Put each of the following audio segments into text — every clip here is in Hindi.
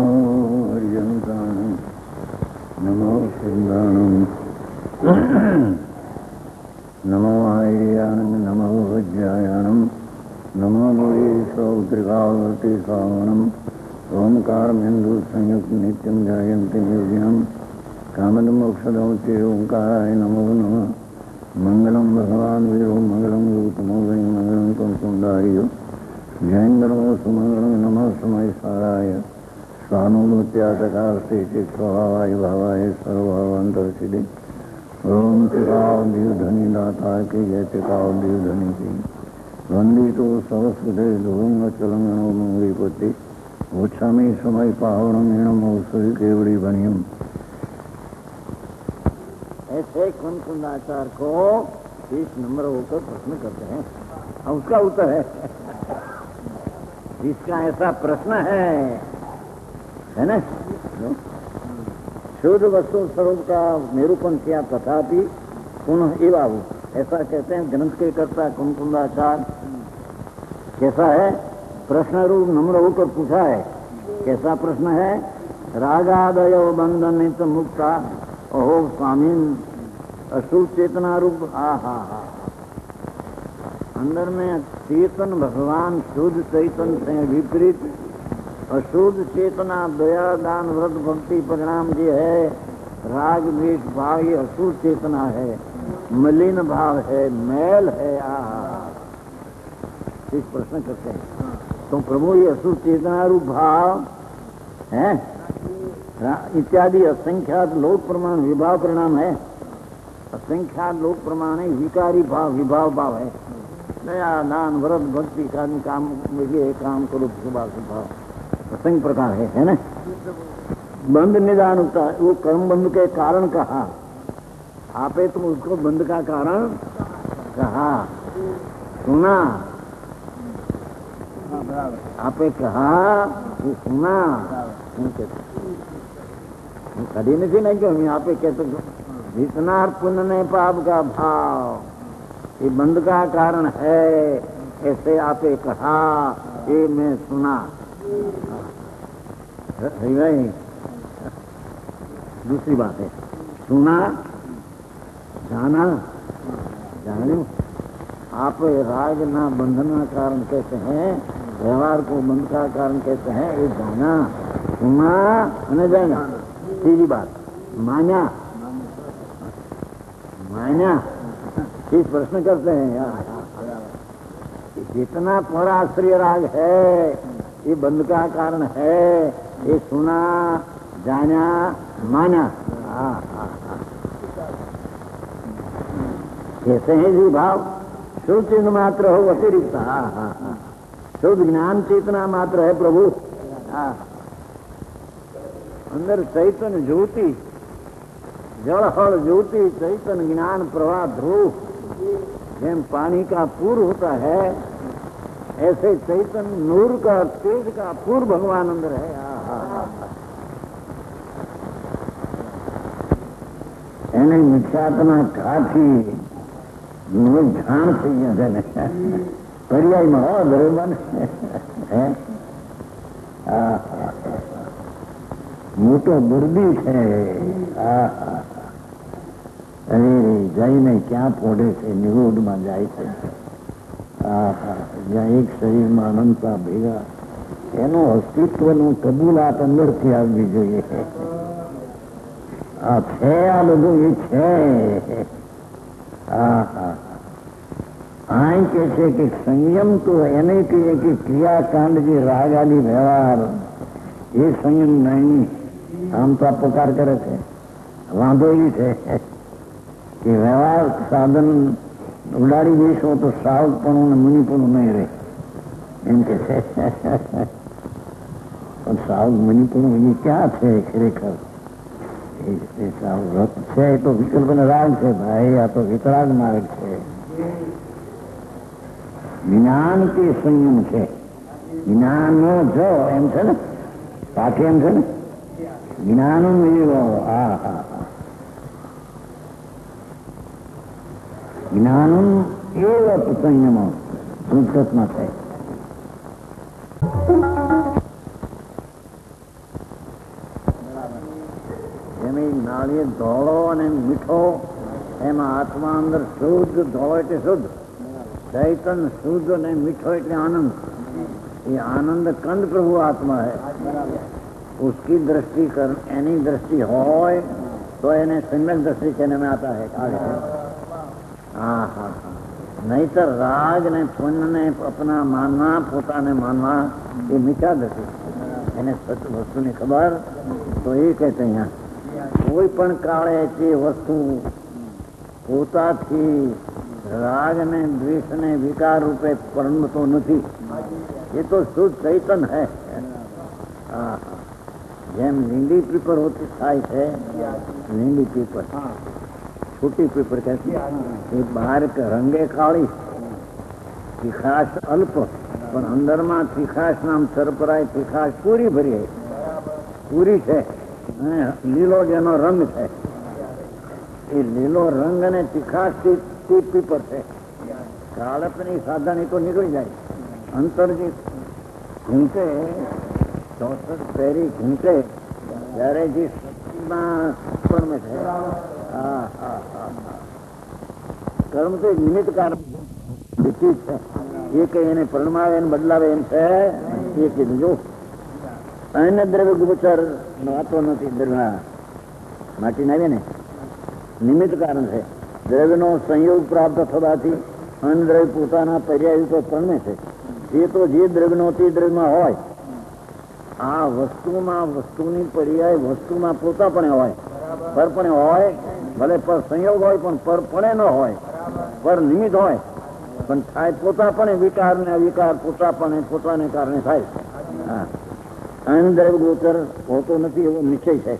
पर्यन्तां नमो सिद्धानं नमो आर्यानं नमो वज्रायणं नमो भूयेशौद्रिकावर्ति सावणम् ओंकारमेन्दु संयुक्त नित्यं जायन्ति निर्विघ्नं कामदमोक्षदौते ओंकाराय नमो नमः। मंगलम भगवान वीरो मंगलम रूपमो वै मंगलम कुंकुंडारियो जयंद्रो सुमंगलम नमः समय साराय स्वानुभूत्यातकास्ते स्वभावाय भावाय सर्वभावांतरसिद्धि ओम टिकाओ धनी दाता के जय टिकाओ धनी की वंदितो सरस्वती ध्रुवंग चलंगनो मंगलीपति उच्छामी समय पावनम हीणम औषधि केवड़ी बनियम। ऐसे कुंकुंदाचार को 30 नंबर होकर प्रश्न करते हैं और उसका उत्तर है जिसका ऐसा प्रश्न है ना। शुद्ध वस्तु स्वरूप का निरूपण किया तथापि पुनः एवाहु ऐसा कहते हैं ग्रंथ के कर्ता कुंकुंदाचार। कैसा है? प्रश्न रूप नम्र होकर पूछा है। कैसा प्रश्न है? रागादय बंधनित मुक्ता अहो स्वामीन अशुभ चेतना रूप। हा अंदर में चेतन भगवान शुद्ध चैतन से विपरीत अशुद्ध चेतना दया दान व्रत भक्ति परिणाम जो है राग द्वेष भाव ये अशुद्ध चेतना है, मलिन भाव है, मैल है। इस प्रश्न करते हैं तो प्रभु ये अशुद्ध चेतना रूप भाव है इत्यादि असंख्यात लोक प्रमाण विभाव परिणाम है। असंख्यात लोक प्रमाण है विकारी भाव विभाव भाव है। दया दान व्रत भक्ति काम ये काम करो स्वभाव स्वभाव असंख्य प्रकार है ना। बंध निदान होता है वो कर्म बंध के कारण कहा आपे तुम उसको बंध का कारण कहा सुना आपे कहा वो सुना कभी नहीं क्यों यहाँ पे कहते जितना पुण्य ने पाप का भाव ये बंध का कारण है ऐसे आपे कहा ये मैं सुना। दूसरी बात है सुना जाना जानो। आप राग ना बंधना कारण कहते हैं व्यवहार को बंध का कारण कहते हैं ये जाना सुना न जाना। तीसरी बात माना माना इस प्रश्न करते हैं यार जितना पराश्रय राग है ये बंध का कारण है ये सुना जाना माना। कैसे हैं जी भाव शुद्ध चिन्ह मात्र हो अतिरिक्त शुद्ध ज्ञान चेतना मात्र है प्रभु। अंदर चैतन्य ज्योति जल हल ज्योति चैतन्य ज्ञान प्रवाह ध्रुव जेम पानी का पूर्व होता है ऐसे चैतन्य नूर का तेज का पूर्व भगवान अंदर है। એને મિથ્યાત્મા કાથી નું જાણ થઈ ગયા છે ને પર્યાયમાં હો બરોબર હે મોટો બુરદી છે અરે જઈને ક્યાં પોડે છે નિરોધમાં જાય છે જ્યાં એક શરીરમાં અનંતા ભેગા એનો અસ્તિત્વનું કબૂલાત અંદરથી આવવી જોઈએ। છે આ બધું એ છે। અહીં કે છે કે સંયમ તો એને કહીએ કે ક્રિયાકાંડ જે રાગ આદિ વ્યવહાર એ સંયમ નહીં। આમ તો આ પ્રકાર કરે છે વાંધો એ છે કે વ્યવહાર સાધન ઉડાડી દઈશો તો સાવકપણું ને મુનિપણું નહીં રહે એમ કે છે। પણ સાવક મુનિપણું એ ક્યાં છે ખરેખર? વ્રત છે એ તો વિકલ્પ ને રાગ છે ભાઈ આ તો વિતરાગ માર્ગ છે। જ્ઞાન કે સંયમ છે જ્ઞાન જો એમ છે ને પાકે એમ છે ને જ્ઞાન જ્ઞાન એવ સંયમ સંસ્કૃતમાં છે। એની નાળિયેર ધોળો અને મીઠો, એમાં આત્મા અંદર શુદ્ધ, ધોળો એટલે શુદ્ધ, ચૈતન શુદ્ધ અને મીઠો એટલે આનંદ. ये आनंद कंद प्रभु आत्मा है. उसकी दृष्टि कर, एनी दृष्टि होय तो एने सम्यक दृष्टि कहने में आता है. हाँ हाँ हाँ. नहीं तो राग ने पुण्य ने अपना मानना, પોતાને માનવા એ મિથ્યા દૃષ્ટિ. એને સત્ય વસ્તુની ખબર તો એ કહેते અહીંયા કોઈ પણ કાળે તે વસ્તુ પોતાથી રાગ ને દ્વેષ ને વિકાર રૂપે પરણતો નથી. ये तो शुद्ध चैतन है. જેમ લીંડી પીપર હોતી થાય છે, લીંડી પીપર છોટી પીપર કહેતી, એ બહાર રંગે કાળી, તીખાશ અલ્પ, પણ અંદરમાં તીખાશ નામ સરપરાય, તીખાશ પૂરી ભરી પૂરી છે. અને લીલો જેનો રંગ છે, એ લીલો રંગ અને તીખાશ થી પીપર છે. કાળપની સાધન તો નીકળી જાય. અંતરજી ઘૂંટે, 64 પેરી ઘૂંટે ત્યારે જે કર્મ છે, હા હા હા, કર્મ તો નિમિત્ત કારણ છે. એ કઈ એને પરમાવે એને બદલાવે એમ છે. એ કીધું જો અન્ય દ્રવ્ય ગોચર વાતો નથી. દ્રવ્ય માટી ના આવે ને, નિમિત્ત કારણ છે. દ્રવ્યનો સંયોગ પ્રાપ્ત થવાથી અન્ય દ્રવ્ય પોતાના પર્યાય ઉપર પરમે છે. એ તો જે દ્રવ્યનો તે દ્રવ્યમાં હોય. આ વસ્તુમાં વસ્તુની પર્યાય વસ્તુમાં પોતાપણે હોય, પરપણે હોય. ભલે પર સંયોગ હોય પણ પરપણે ન હોય, પર નિમિત્ત હોય પણ થાય પોતાપણે. વિકાર ને અવિકાર પોતાપણે પોતાને કારણે થાય. હા, અન્ય દ્રવ્ય ગોચર હોતો નથી એવો નિશ્ચય છે.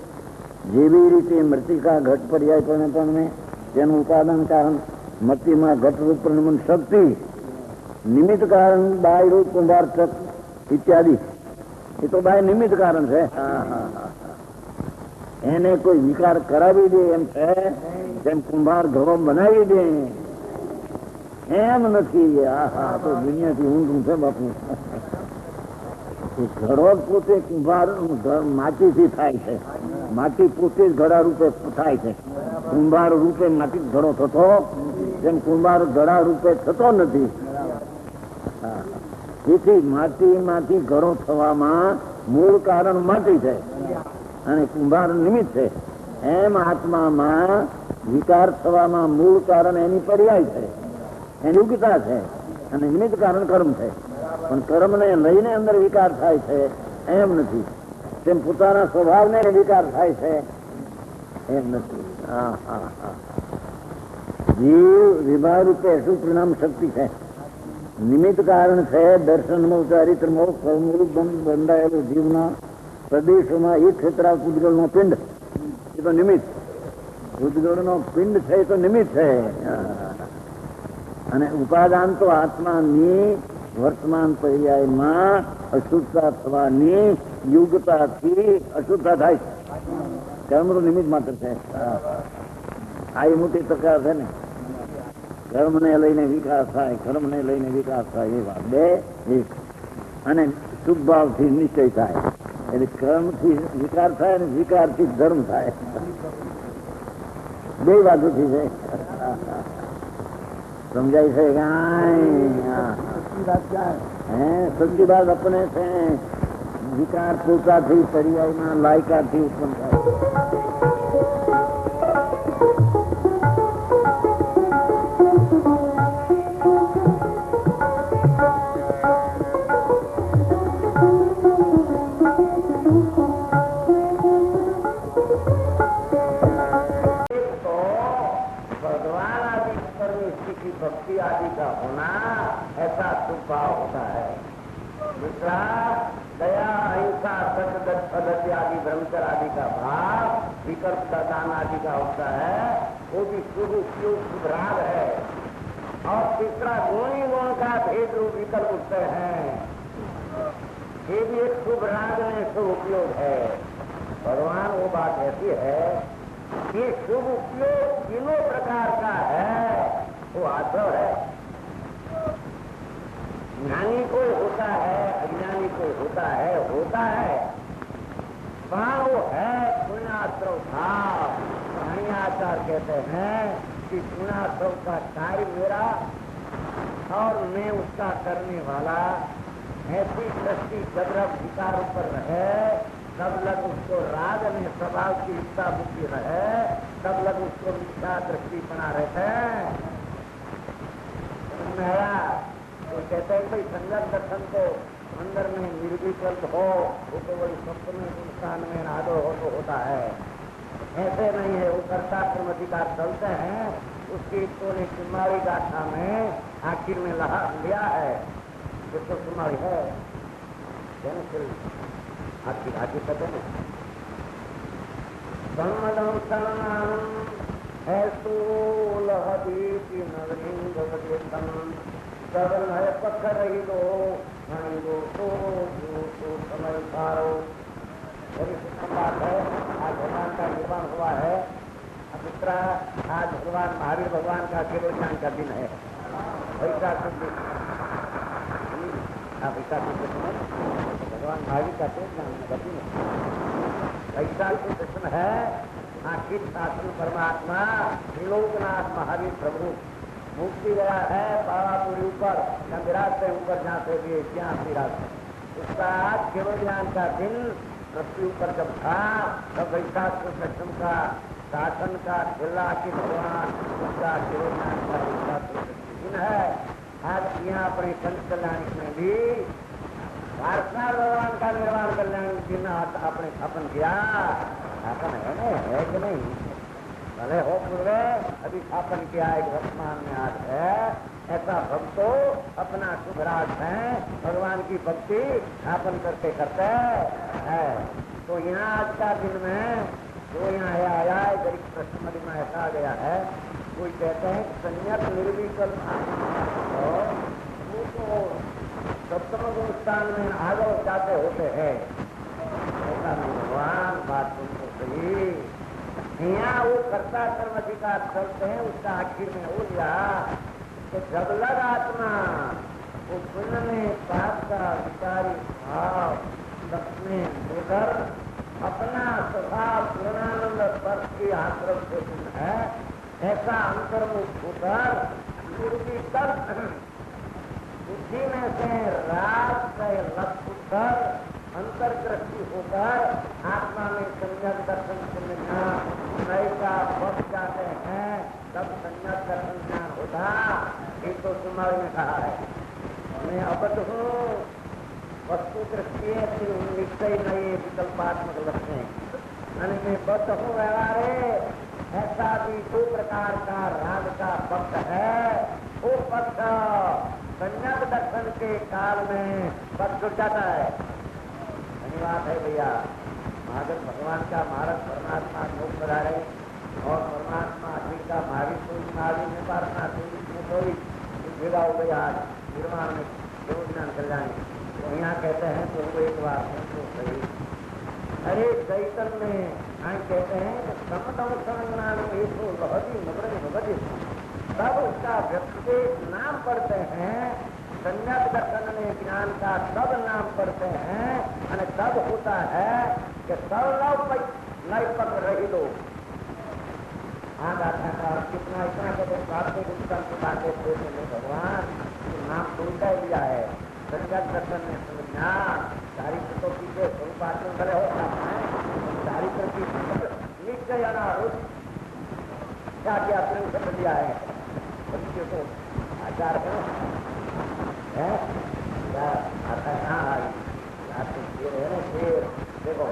જેવી રીતે મૃતિકા ઘટ પર્યાય પણ તેનું ઉપાદાન કારણ મૃતિમાં ઘટરૂપ પરિણમન શક્તિ, નિમિત્ત કારણ બાય રૂપ કુંભાર ચક ઇત્યાદિ, એ તો બાય નિમિત્ત કારણ છે. એને કોઈ વિકાર કરાવી દે એમ છે, જેમ કુંભાર ઘડો બનાવી દે એમ નથી. આહા, તો દુનિયાથી ઊંધું છે બાપુ. ઘડો પોતે કુંભાર માટીથી થાય છે. માટી પોતે જ ઘડા રૂપે થાય છે. કુંભાર રૂપે માટી ઘડો થતો, જેમ કુંભાર ઘડા રૂપે થતો નથી. તેથી માટીમાંથી ઘડો થવામાં મૂળ કારણ માટી છે અને કુંભાર નિમિત્ત છે. એમ આત્મામાં વિકાર થવામાં મૂળ કારણ એની પર્યાય છે, એની યોગ્યતા છે, અને નિમિત્ત કારણ કર્મ છે. પણ કર્મને લઈને અંદર વિકાર થાય છે એમ નથી. તેમ પોતાના સ્વભાવને વિકાર થાય છે એમ નથી. જીવ વિભાગ રૂપે શું પરિણામ શક્તિ છે. નિમિત્ત કારણ છે. દર્શનમાં ચારિત્રમાં બંધાયેલું જીવના પ્રદેશોમાં એક ક્ષેત્રા ઉદ્ગળનો પિંડ, એ તો નિમિત્ત. ઉદ્ગળનો પિંડ છે એ તો નિમિત્ત છે. અને ઉપાદાન તો આત્માની વર્તમાન પર્યાયમાં અશુદ્ધતા થવાની યુગતાથી અશુદ્ધતા થાય છે. કર્મનું નિમિત્ત માત્ર છે. આ એ મોટી તકરાર છે ને. કર્મને લઈને વિકાસ થાય, કર્મને લઈને વિકાસ થાય, એ વાત બે એક. અને શુભ ભાવથી નિશ્ચય થાય, એટલે કર્મથી વિકાર થાય અને વિકારથી ધર્મ થાય. બે બાજુથી છે. સમજાય છે? સચ્ચી બાત अपने से विकार પોતાથી પર્યાયમાં લાયકાથી ઉત્પન્ન થાય. भक्ति आदि का होना ऐसा स्वभाव होता है. दूसरा दया, अहिंसा, सत्य आदि ब्रह्मचर्य आदि का भाव, विकल्प का दान आदि का होता है, वो भी शुभ उपयोग शुभ राग है. और तीसरा गुणी गुण का भेद रूप विकल्प उठते हैं, ये भी एक शुभ राग में शुभ उपयोग है. भगवान वो बात ऐसी है कि शुभ उपयोग तीनों प्रकार का है, वो आदर है. ज्ञानी कोई होता है, अज्ञानी कोई होता है, पर वो है पुण्य गुणाश्रव भाव। कहानियाचार कहते हैं कि गुणाश्रव का कार्य मेरा और मैं उसका करने वाला, ऐसी दृष्टि जब रब विकारों पर रहे, तब लग उसको राग में स्वभाव की इच्छा बुद्धि रहे, तब लग उसको मिथ्या दृष्टि बना रहते हैं। तो कहते हैं भाई संगत दर्शन को अंदर में निर्विकल्प हो, वो केवल सप्त में संस्थान में आदर हो तो होता है, ऐसे नहीं है। वो कर्ता क्रम अधिकार चलते हैं, उसकी तो ने कुमारी गाथा में आखिर में लिया है, जो तो कुमारी है आखिर आखिर कहते हैं सम्मदम शरणम है सोलहदीति नवलिंगवदेशम सरल है पक्ष रही दो तो समय सारो। बड़ी सुंदर बात है। आज भगवान का निर्वाण हुआ है। दूसरा, आज भगवान महावीर भगवान का केवल ज्ञान का दिन है। वैसा भगवान महावीर का केवल ज्ञान का दिन है। ऐसा कृष्ण है। आखिर शासन परमात्मा त्रिलोकनाथ महावीर प्रभु मुक्ति गया है बाबापुरी ऊपर, विराट से ऊपर जहाँ से भी क्या विराट उसका केवल ज्ञान का दिन पृथ्वी ऊपर जब था, तब ऐसा कृष्ण का शासन का जिला की भगवान उसका केवल ज्ञान का दिन है। आज यहाँ अपने संत कल्याण में भी प्रार्थना भगवान का निर्वाण कल्याण दिन आपने स्थापन किया। स्थापन है ना, है कि नहीं? भले हो पूर्वे अभी स्थापन किया एक वर्तमान में आज है। ऐसा भक्तो अपना शुभ राज है, भगवान की भक्ति स्थापन करते करते है। तो यहाँ आज का दिन में जो यहाँ आया है, गरीब प्रश्न में ऐसा आ गया है, कोई कहते हैं संयत निर्विकल्प वो तो सप्तम गुण स्थान में आगे जाते होते हैं। ऐसा भगवान बात तुमको सही। यहाँ वो कर्ता कर्म अधिकार चलते हैं, उसका आखिर में हो गया कि जब लग आत्मा वो पुण्य में पाप का विकारी भाव अपने उधर अपना स्वभाव पूर्णानंद स्पर्श की आश्रम से है, ऐसा अंतर्मुख होकर बुद्धि में से राग से लक्षकर अंतर्दृष्टि होकर आत्मा में संयम दर्शन समझना नए का बस जाते हैं, तब संयम दर्शन ज्ञान होता। एक तो कुमार ने कहा है मैं अबद्ध हूँ, वस्तु दृष्टि निश्चय नए विकल्पात्मक लक्ष्य यानी मैं बद्ध हूँ व्यवहारे। ऐसा भी दो प्रकार का राग का पक्ष है। वो पक्ष संयम दर्शन के काल में पक्ष उठ जाता है। धन्यवाद है भैया। महावीर भगवान का मार्ग परमात्मा योग बना रहे और परमात्मा जी का महावीर में पारना में कोई भेदा हो गया निर्माण में योजना निकल जाए। तो यहाँ कहते हैं तो वो एक बात तो सही। अरे चैतन में कहते हैं समतम संज्ञान लहदी तब उसका व्यक्ति नाम पढ़ते हैं। संयत दर्शन में ज्ञान का तब नाम पढ़ते हैं और तब होता है कि सर्व नए पक रही लो। कितना इतना कहते भगवान नाम सुनता ही लिया है। संयत दर्शन में समझना चारित्र तो पीछे स्वरूपात्मक करे होता है। चारित्र की निश्चय अनारुष क्या क्या समझ लिया है बच्चे को आचार है क्या आता कहाँ आई शेर है ना शेर देखो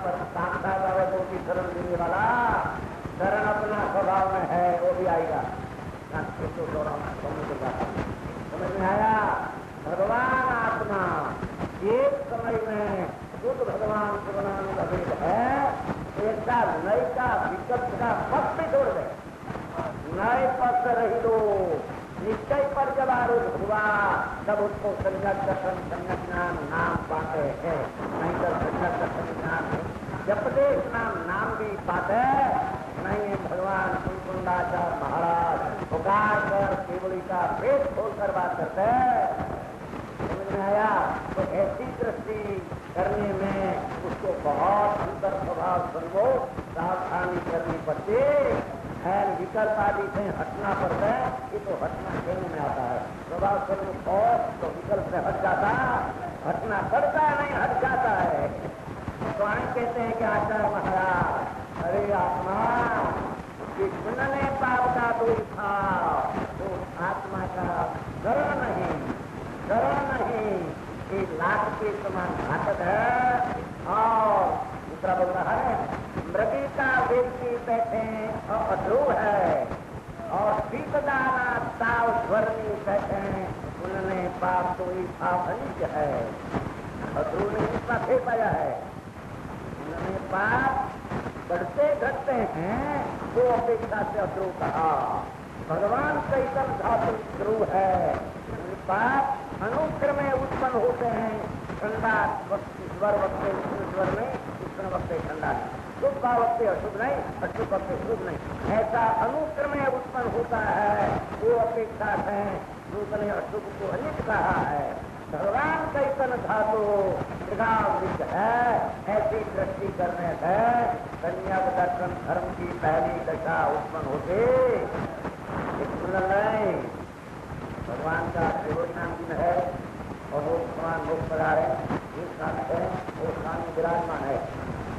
पर कांता बाबा की शरण देने वाला शरण अपना स्वभाव में है वो भी आएगा। समझ में आया? भगवान आत्मा एक समय में शुद्ध भगवान पूर्णानंद अभेद है। ऐसा नए का विकल्प का पक्ष भी छोड़ दे, नए पक्ष रही दो। निश्चय पर जब आरोप हुआ तब उसको संयत दर्शन संयत ज्ञान नाम पाते हैं। नहीं तो संयत दर्शन ज्ञान जब देश नाम भी पाते नहीं। भगवान कुंडाचार्य महाराज पुकार कर केवली का पेट खोल कर बात करते हैं। में आया। तो ऐसी दृष्टि करने में उसको बहुत अंतर स्वभाव समझो, सावधानी करनी पड़ती है। विकल्प आदि से हटना पड़ता है, ये तो हटना कहने में आता है। स्वभाव स्वरूप हो तो विकल्प से हट जाता, हटना पड़ता है, नहीं हट जाता है। तो आए कहते हैं कि आचार्य महाराज, अरे आत्मा कि सुनने पाप का तो तो आत्मा का गरण नहीं, ये लाख के समान घातक है। और दूसरा बोल रहा है, मृगी का व्यक्ति बैठे और अध्रुव है, और शीतदाना ताव स्वर्णी बैठे सुनने पाप तो अनिज है। अध्रुव ने इसका फेर पाया है, उन्होंने पाप बढ़ते घटते हैं वो अपेक्षा से अध्रुव कहा। भगवान कैसन धातु ध्रुव है, पाप अनुक्रम में उत्पन्न होते हैं। ठंडा ईश्वर वक्ते ईश्वर में, ईश्वर वक्ते ठंडा शुभ का वक्ते अशुभ नहीं, अशुभ वक्ते शुभ नहीं, ऐसा अनुक्रम में उत्पन्न होता है। वो अपेक्षा है दूसरे अशुभ को अनित कहा है। भगवान कैसन धातु मृगावृत है, ऐसी दृष्टि करने से कन्या दर्शन धर्म की पहली दशा उत्पन्न होती। नहीं, भगवान का शिवनाम दिन है और वो भगवान लोग पधारे, एक साथ है, वो स्थान में विराजमान है।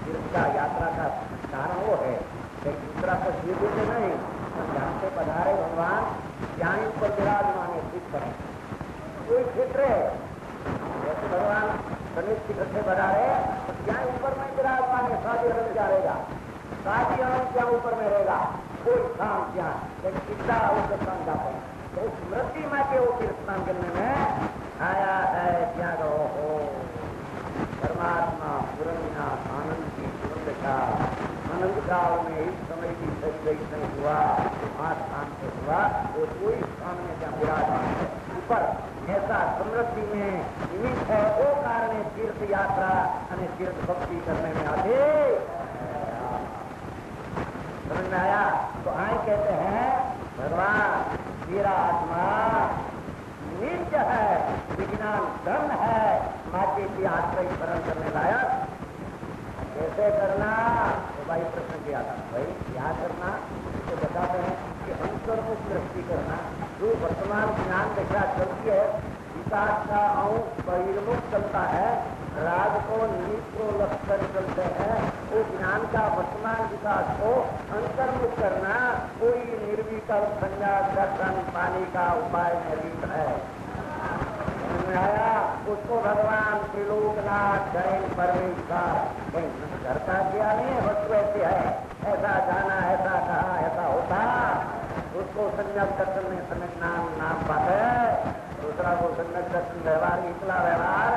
तीर्थ का यात्रा का कारण वो है, दूसरा तो शिव से नहीं, जहाँ से पधारे भगवान ज्ञान पर विराजमान है। ठीक करें कोई क्षेत्र है, जैसे भगवान गणेश की घर से पधारे तो क्या ऊपर में विराजमान है, शादी अनंत क्या रहेगा, शादी अनंत क्या ऊपर में रहेगा, कोई स्थान क्या सीधा उस स्थान जाते हैं। तो स्मृति माँ के वो तीर्थ स्थान करने में आया है त्याग हो परमात्मा पुरंदनाथ आनंद की सुरंदशा आनंद काल में इस समय की सही नहीं हुआ, आठ स्थान से हुआ, वो कोई स्थान में क्या विराजमान है ऊपर। ऐसा समृद्धि में निमित्त है, वो कारण तीर्थ यात्रा और तीर्थ भक्ति करने में आते। समझ में आया? तो आए कहते हैं भगवान मेरा आत्मा नित्य है, विज्ञान धन है, माते की आश्रय शरण करने लायक। कैसे करना? तो भाई प्रश्न किया था, भाई क्या करना? तो बताते हैं कि अंतर्मुख दृष्टि करना। जो वर्तमान ज्ञान दशा चलती है, विकास का अंश बहिर्मुख चलता है, राज को नीत्रो लक्षण चलते हैं, वो ज्ञान का वर्तमान विकास को अंतर्मुख करना कोई निर्विकल्प संज्ञा दर्शन पाने का उपाय नहीं है। आया उसको भगवान त्रिलोकनाथ जैन परमेश्वर घर का किया नहीं, वस्तु ऐसी है, ऐसा जाना, ऐसा कहा, ऐसा होता, उसको सम्यक दर्शन में समझना नाम बात है। दूसरा को सम्यक दर्शन व्यवहार इतना व्यवहार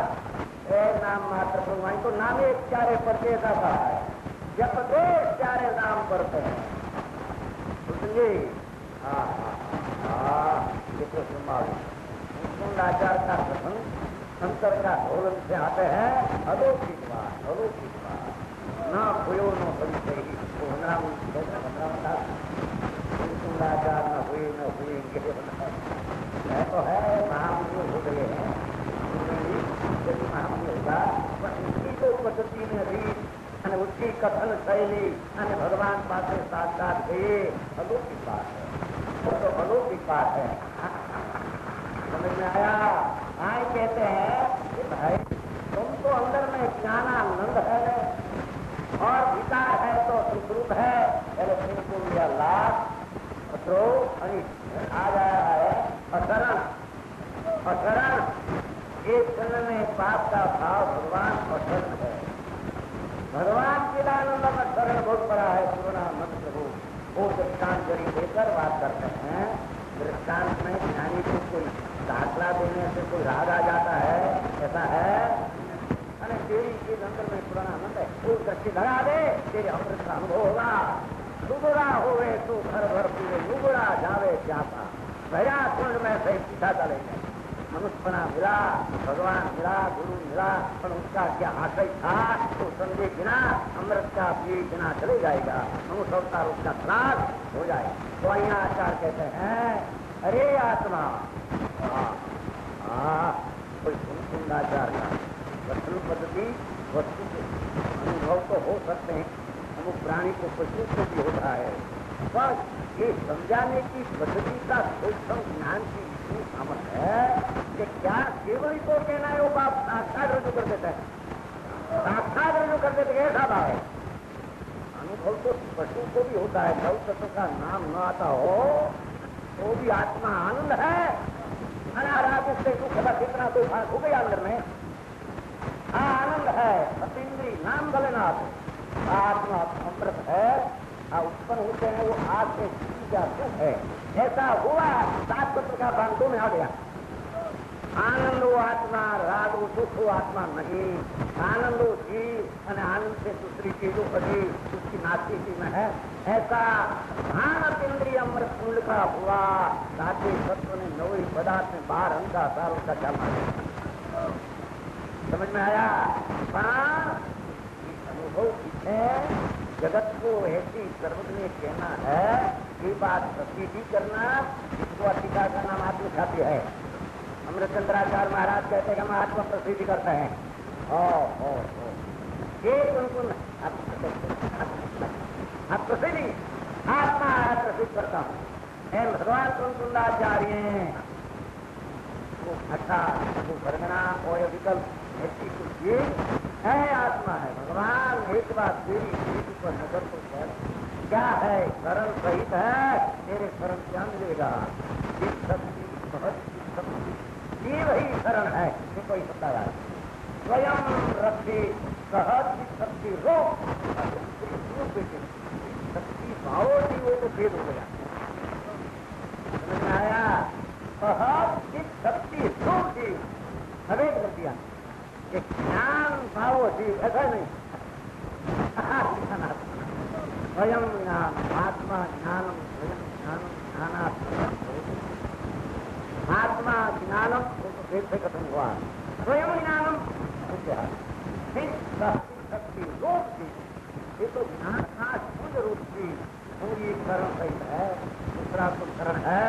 एक नाम मात्र वहीं तो नाम एक चारे पढ़ते जाता है, जब दो चारे नाम पढ़ते हैं। समझे? हाँ हाँ हाँ, ये तो आचार का प्रसंग अंतर का ढोलन से आते हैं। अलौकिक बात, अलौकिक बात ना हुए न बनते ही आचार न हुए न हुएंगे तो है। महामुनि हो गए हैं, महामुनि होगा उसकी तो पद्धति में रीत उसकी कथन शैली भगवान पास साक्षात गए, अलौकिक बात है, वो तो अलौकिक बात है। समझ में आया? आए कहते हैं कि भाई तुम तो अंदर में ज्ञानानंद है और विकार है तो सुखरूप है, पहले तुमको लिया लाभ तो आ जाया है अशरण। अशरण एक क्षण में पाप का भाव भगवान अशरण है। भगवान चिदानंद का शरण बहुत बड़ा है, पूर्णा मंत्र हो। वो दृष्टांत जरी देकर बात करते हैं। दृष्टांत में ज्ञानी को कोई दाखला देने से कोई राग आ जाता है, ऐसा है। अरे तेरी चीज अंदर में पुराना आनंद है, कोई दृष्टि लगा दे, तेरे अमृत का अनुभव होगा। लुगड़ा होवे तो घर भर पूरे लुगड़ा जावे जाता, भैया कुंड में सही सीधा चलेंगे। मनुष्यपना मिला, भगवान मिला, गुरु मिला, पर उसका क्या आशय था तो समझे बिना अमृत का पिए बिना चले जाएगा, मनुष्य अवतार उसका खलास हो जाए। तो यहाँ आचार कहते हैं अरे आत्मा कोई कुंडाचार का वस्तु पद्धति वस्तु के अनुभव तो हो सकते हैं, अमुक प्राणी को पशु को भी होता है, पर ये समझाने की पद्धति का सूक्ष्म ज्ञान की इतनी सामर्थ्य है कि क्या केवल को कहना है वो बाप साक्षात रजू कर देता है, साक्षात रजू कर देते ऐसा भाव है। अनुभव तो पशु को भी होता है, गौ तत्व का नाम न आता हो तो भी आत्मा आनंद है। अनाराग उससे दुख का कितना तो भाग हो गया अंदर में, आनंद है। सतेंद्री नाम भलेनाथ, आत्मा अमृत है, उत्पन्न होते हैं वो आग से क्या सुख है। ऐसा हुआ 7 तत्व का बांधों में आ गया। आनंद हो आत्मा, राग हो दुख हो आत्मा नहीं, आनंद हो जीव और आनंद से दूसरी चीजों बड़ी उसकी नास्तिकी में है। ऐसा भान इंद्रिय अमृत कुंड का हुआ, सातवें तत्व ने नवे पदार्थ में बाहर अंधा सारों का चलना समझ में आया। अनुभव है जगत को ऐसी सर्वज्ञ कहना है, ये बात प्रसिद्धि करना, इसको अतिका का नाम आत्मख्याति है। अमृतचंद्राचार्य महाराज कहते हैं कि हम आत्म प्रसिद्धि करते हैं। ये कुन आप प्रसिद्धि आत्मा प्रसिद्ध करता हूँ। भगवान कुंडाचार्य वो अच्छा वो वर्णना और विकल्प ऐसी कुछ ये है आत्मा है। भगवान एक बात तेरी स्थिति पर नजर तो कर, क्या है शरण सहित है, तेरे शरण क्या मिलेगा। ये वही शरण है जो कोई सकता है। स्वयं रखी सहज शक्ति रोक शक्ति भाव थी वो तो भेद हो गया। समझ में आया। सहज शक्ति रोक थी अनेक गलतियां, एक ज्ञान भाव थी ऐसा नहीं। स्वयं ज्ञान आत्मा ज्ञानम स्वयं ज्ञानम ज्ञानात्म आत्मा ज्ञानम भेद से कथन हुआ। स्वयं ज्ञानम शक्ति रोग थी, ये तो ज्ञान का शुद्ध रूप थी। पूरी करण सही है, दूसरा कुछ करण है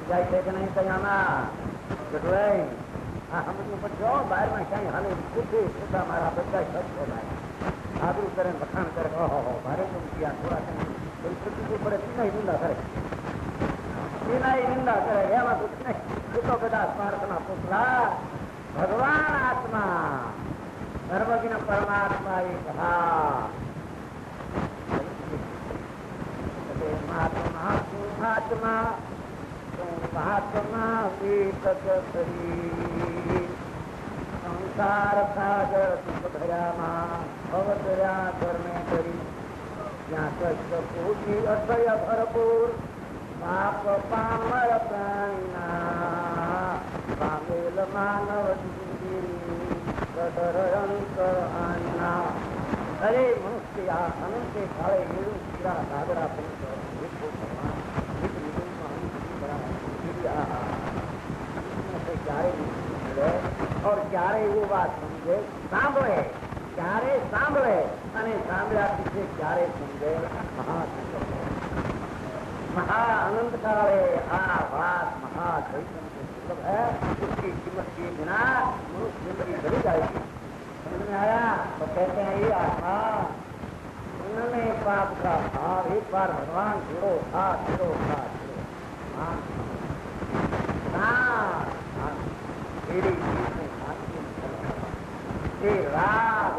जाए नहीं कजाना हम जाओ बाहर में कहीं हाल खुद हमारा बच्चा सब हो रहा है। आदरू करें बखान करें हो भारे तुम किया थोड़ा कहीं के ऊपर तीना ही निंदा करे, तीना ही निंदा करे एवं कुछ नहीं। तो बेटा प्रार्थना पुतला भगवान आत्मा सर्वज्ञ परमात्मा ये कहा महात्मा महात्मा शरीर संसार सागर सुख धरामा भवतया कर्मे करी यहाँ कष्ट पूजी अक्षय भरपूर पाप पामर प्राणिना पामेल मानव अंतर आना। अरे मनुष्य अनंत काले हीरा सागरा क्यारे मिले और क्यारे वो बात समझे सांभळे क्यारे सांभळे અને सांभळ्या पीछे क्यारे समझे महा अनंत काले आ बात महा चैतन्य सुलभ है, उसकी कीमत के बिना मनुष्य जिंदगी चली जाएगी। समझ में आया। तो कहते हैं ये आत्मा उन्होंने पाप का भाव एक बार भगवान जुड़ो था राग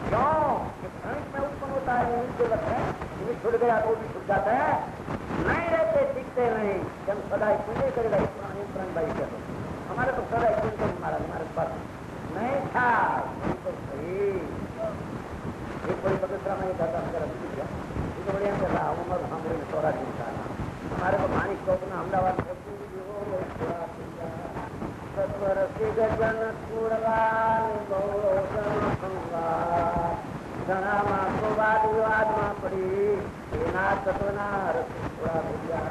क्यों में उत्पन्न होता है निमित्त छुट गया तो भी छुट जाता है, नहीं रहते सीखते नहीं। जब सदाई पूजे करेगा प्राण भाई कर हमारे तो सदाई पूजते हमारे पास नहीं था तो सही। एक बड़ी पवित्र में करता बढ़िया कर रहा उमर हमरे में 14 दिन का हमारे को मानिक चौक में अहमदाबाद गजन घना को वाद विवाद में पड़ी तत्वना थोड़ा भैया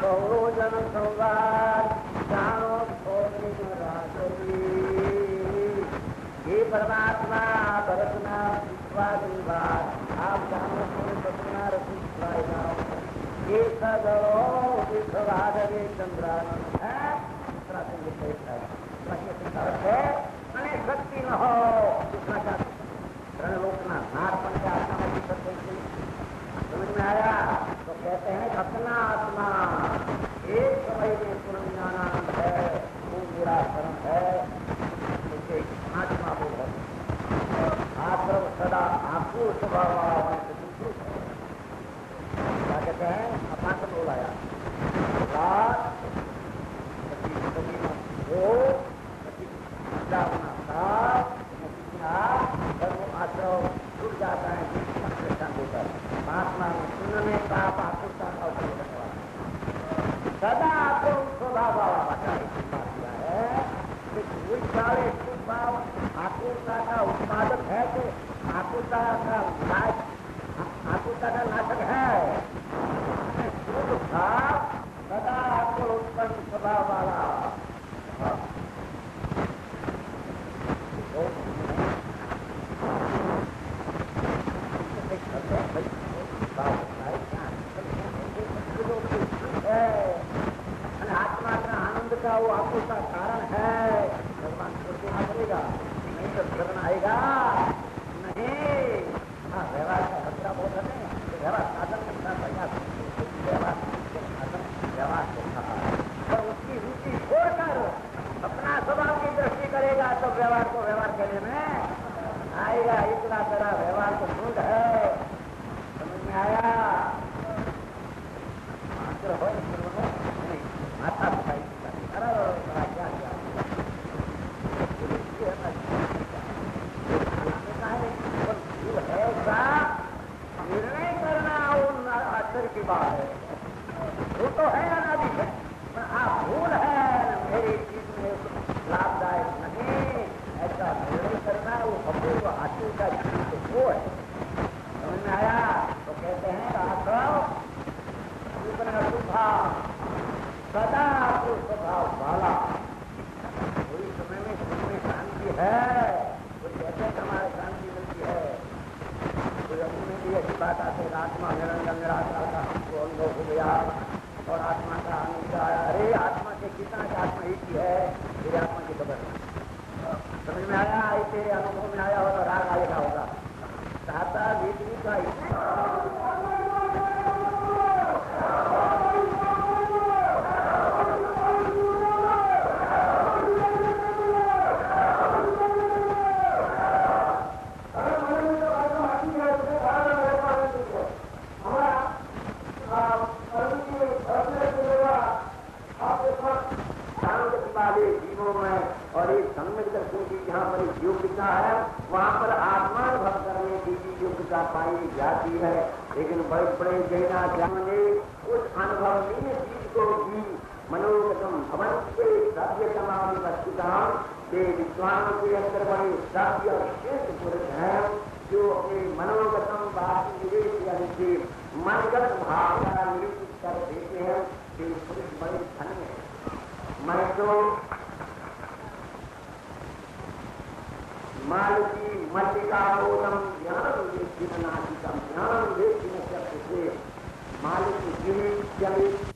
बहु जन संवाद जानो ये परमात्मा भरतना विश्वाद आप जानो तत्वना रसुआ एक सदो विश्वभादवे चंद्रानंद है અને શક્તિ ન હો लोकना नाथ बन के आत्मा में सकते हैं। समझ में आया? तो कहते हैं अपना आत्मा एक समय में पुरंजानंद है, वो मेरा कर्म है, मुझे आत्मा बोल है आश्रम सदा आकुल स्वभाव वाला क्या कहते हैं? अपना तो बोलाया आश्रम छूट जाता है महात्मा सुनने का आकुलता का सदा आपको स्वभाव है भाव आकुलता का उत्पादक है कि आकुलता का नाशक है। भाव सदा आपको उत्पन्न स्वभाव वाला आत्मा का आनंद का वो आकुलता कारण है। भगवान पूर्णिमा करेगा नहीं तो करना आएगा नहीं। हाँ, व्यवहार का खतरा बहुत है। व्यवहार साधन करना बढ़िया व्यवहार और उसकी रुचि छोड़कर अपना स्वभाव की दृष्टि करेगा तो व्यवहार को व्यवहार करने में आएगा। इतना तरह व्यवहार को ढूंढ है। समझ में आया? माता पिता क्या क्या ऐसा निर्णय करना उन आश्चर्य की बात है। वो तो है अनादि है, पर आप भूल है मेरी चीज में लाभदायक नहीं, ऐसा निर्णय करना वो अपूर्व आशु का चीज वो है। समझ में आया? तो कहते हैं आश्रम स्वभाव सदा आपको स्वभाव वाला। कोई समय में शांति है, कोई कहते हैं हमारे शांति मिलती है, कोई अपने भी ऐसी बात आते आत्मा निरंजन निराकार का हमको अनुभव हो गया और आत्मा का आनंद आया। अरे आत्मा के कितना की आत्मा एक ही है, तेरे आत्मा की खबर समझ में आया? तेरे अनुभव में आया होगा, राग आएगा होगा साता वीतरी का जीवों में और एक सम्यक दर्शन की जहाँ पर योग्यता है वहाँ पर आत्मानुभव करने की भी योग्यता पाई जाती है। लेकिन बड़े बड़े जैनाचार्यों ने उस अनुभवनीय चीज को भी मनोगतम भवन के सभ्य तमाम वस्तुताओं के विद्वानों के अंदर बड़े सभ्य और श्रेष्ठ पुरुष हैं जो अपने मनोगतम बात के मनगत भाव का निरूपित कर देते हैं कि पुरुष बड़े धन्य है। मैं तो मालकी मल्लिकारोदम ज्ञान देखिन नाशिकम ज्ञान देखिन शब्द से मालिक गिरी चलित